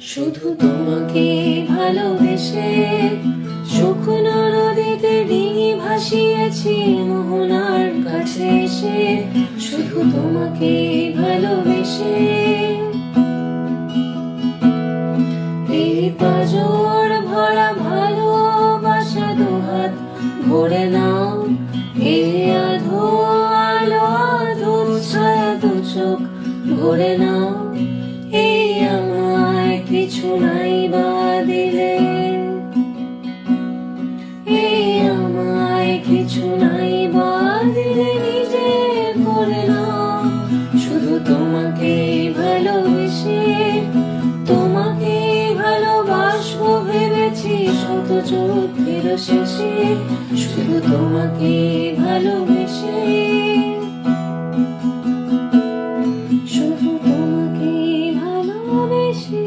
শুধু তোমাকে ভালোবেসে শুকনো নদীতে ডিঙি ভাসিয়েছি মোহনার কাছে এসে, শুধু তোমাকে ভালোবেসে। এই পাঁজর ভরা ভালোবাসা দুহাত ভরে নাও, এই আধো আলো আধো ছায়া দু চোখ ভরে নাও। এই আমায় কিছু নাই বা দিলে, এই আমায় কিছু নাই বা দিলে নিজে করে নাও। শুধু তোমাকে ভালোবেসে তোমাকে ভালোবাসবো ভেবেছি শত চোখের শেষে, শুধু তোমাকে ভালোবেসে, শুধু তোমাকে ভালোবেসে।